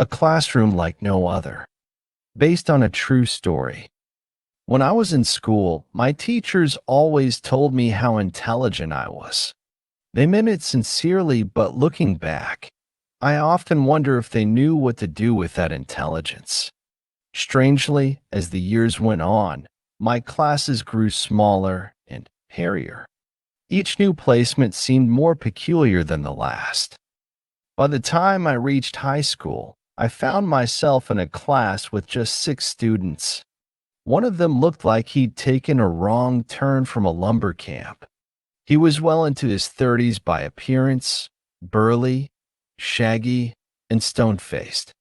A classroom like no other, based on a true story. When I was in school, my teachers always told me how intelligent I was. They meant it sincerely, but looking back, I often wonder if they knew what to do with that intelligence. Strangely, as the years went on, my classes grew smaller and hairier. Each new placement seemed more peculiar than the last. By the time I reached high school, I found myself in a class with just 6 students. One of them looked like he'd taken a wrong turn from a lumber camp. He was well into his 30s by appearance, burly, shaggy, and stone-faced.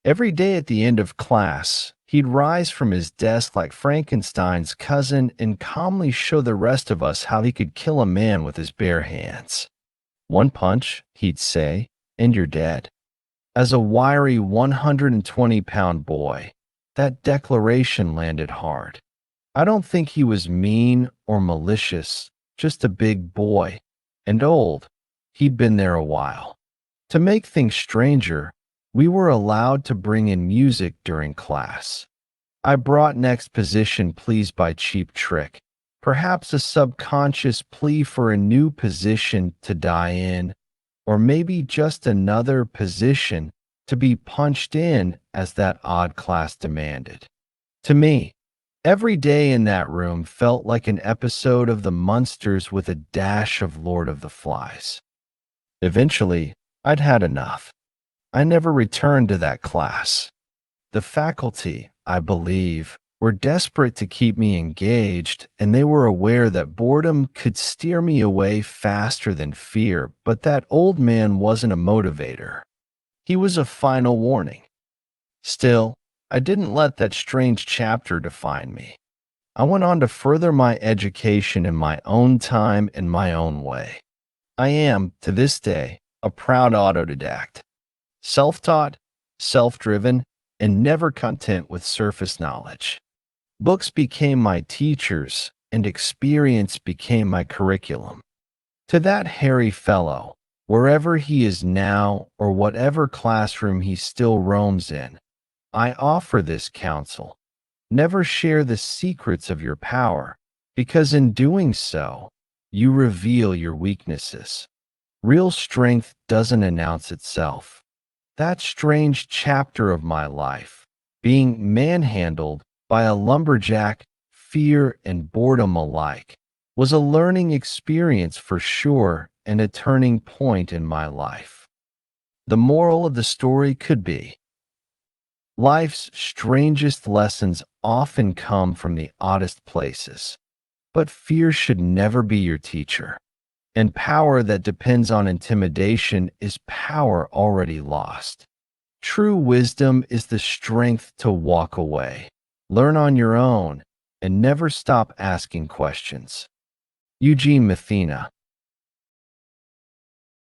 Every day at the end of class, he'd rise from his desk like Frankenstein's cousin and calmly show the rest of us how he could kill a man with his bare hands. "One punch," he'd say, "and you're dead." As a wiry 120-pound boy, that declaration landed hard. I don't think he was mean or malicious, just a big boy. And old. He'd been there a while. To make things stranger, we were allowed to bring in music during class. I brought Next Position Please by Cheap Trick, perhaps a subconscious plea for a new position to die in, or maybe just another position to be punched in as that odd class demanded. To me, every day in that room felt like an episode of The Munsters with a dash of Lord of the Flies. Eventually, I'd had enough. I never returned to that class. The faculty, I believe, were desperate to keep me engaged, and they were aware that boredom could steer me away faster than fear, but that old man wasn't a motivator. He was a final warning. Still, I didn't let that strange chapter define me. I went on to further my education in my own time and my own way. I am, to this day, a proud autodidact. Self-taught, self-driven, and never content with surface knowledge. Books became my teachers, and experience became my curriculum. To that hairy fellow, wherever he is now or whatever classroom he still roams in, I offer this counsel. Never share the secrets of your power, because in doing so, you reveal your weaknesses. Real strength doesn't announce itself. That strange chapter of my life, being manhandled by a lumberjack, fear and boredom alike, was a learning experience for sure and a turning point in my life. The moral of the story could be: life's strangest lessons often come from the oddest places, but fear should never be your teacher. And power that depends on intimidation is power already lost. True wisdom is the strength to walk away, learn on your own, and never stop asking questions. Eugene Mathena.